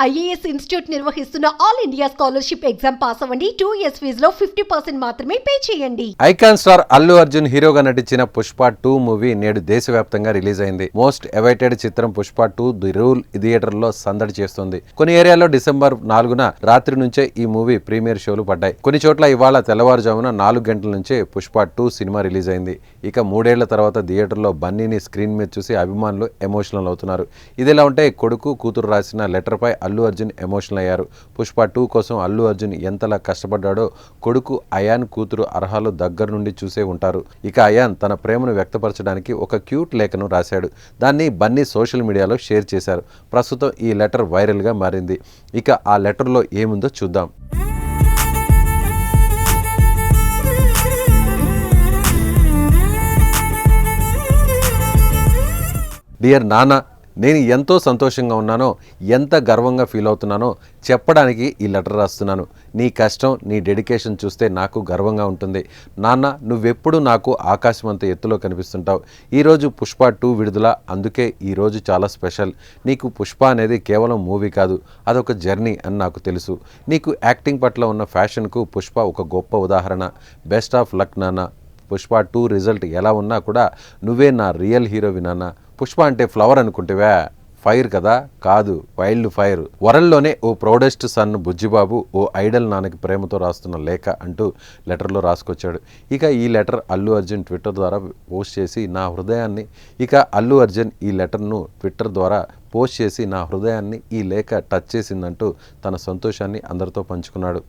IAS institute నిర్వహిస్తున్న all India scholarship exam pass అవ్వండి. 2 years ఫీజులో 50% మాత్రమే పే చేయండి. ఐకాన్ స్టార్ అల్లు అర్జున్ హీరోగా నటించిన పుష్ప 2 మూవీ నేడు దేశవ్యాప్తంగా రిలీజ్ అయింది. మోస్ట్ అవైటెడ్ చిత్రం పుష్ప 2 ది రూల్ థియేటర్లో సందడి చేస్తుంది. కొన్ని ఏరియాల్లో డిసెంబర్ 4న రాత్రి నుంచే ఈ మూవీ ప్రీమియర్ షోలు పడ్డాయి. కొన్ని చోట్ల ఇవాళ తెల్లవారుజామున 4 గంటల నుంచే పుష్ప 2 సినిమా రిలీజ్ అయింది. ఇక 3 ఏళ్ల తర్వాత థియేటర్లో బన్నీని స్క్రీన్ మీద చూసి అభిమానులు ఎమోషనల్ అవుతున్నారు. ఇదిలా ఉంటే కొడుకు కూతురు రాసిన లెటర్ పై అల్లు అర్జున్ ఎమోషనల్ అయ్యారు. పుష్ప 2 కోసం అల్లు అర్జున్ ఎంతలా కష్టపడ్డాడో కొడుకు అయాన్ కూతురు అర్హాలు దగ్గర నుండి చూసే ఉంటారు. ఇక అయాన్ తన ప్రేమను వ్యక్తపరచడానికి ఒక క్యూట్ లేఖను రాశాడు. దాన్ని బన్నీ సోషల్ మీడియాలో షేర్ చేశారు. ప్రస్తుతం ఈ లెటర్ వైరల్గా మారింది. ఇక ఆ లెటర్లో ఏముందో చూద్దాం. డియర్ నాన్న, నేను ఎంతో సంతోషంగా ఉన్నానో, ఎంత గర్వంగా ఫీల్ అవుతున్నానో చెప్పడానికి ఈ లెటర్ రాస్తున్నాను. నీ కష్టం, నీ డెడికేషన్ చూస్తే నాకు గర్వంగా ఉంటుంది. నాన్న, నువ్వెప్పుడు నాకు ఆకాశం అంత ఎత్తులో కనిపిస్తుంటావు. ఈరోజు పుష్ప 2 విడుదల, అందుకే ఈరోజు చాలా స్పెషల్. నీకు పుష్ప అనేది కేవలం మూవీ కాదు, అదొక జర్నీ అని నాకు తెలుసు. నీకు యాక్టింగ్ పట్ల ఉన్న ఫ్యాషన్కు పుష్ప ఒక గొప్ప ఉదాహరణ. బెస్ట్ ఆఫ్ లక్ నాన్న. పుష్ప 2 రిజల్ట్ ఎలా ఉన్నా కూడా నువ్వే నా రియల్ హీరోవి నాన్న. పుష్ప అంటే ఫ్లవర్ అనుకుంటేవా? ఫైర్ కదా? కాదు, వైల్డ్ ఫైర్. వరల్డ్లోనే ఓ ప్రౌడెస్ట్ సన్ బుజ్జిబాబు ఓ ఐడల్ నాన్నకి ప్రేమతో రాస్తున్న లేఖ అంటూ లెటర్లో రాసుకొచ్చాడు. ఇక ఈ లెటర్ అల్లు అర్జున్ ట్విట్టర్ ద్వారా పోస్ట్ చేసి అల్లు అర్జున్ ఈ లెటర్ను ట్విట్టర్ ద్వారా పోస్ట్ చేసి నా హృదయాన్ని ఈ లేఖ టచ్ చేసిందంటూ తన సంతోషాన్ని అందరితో పంచుకున్నాడు.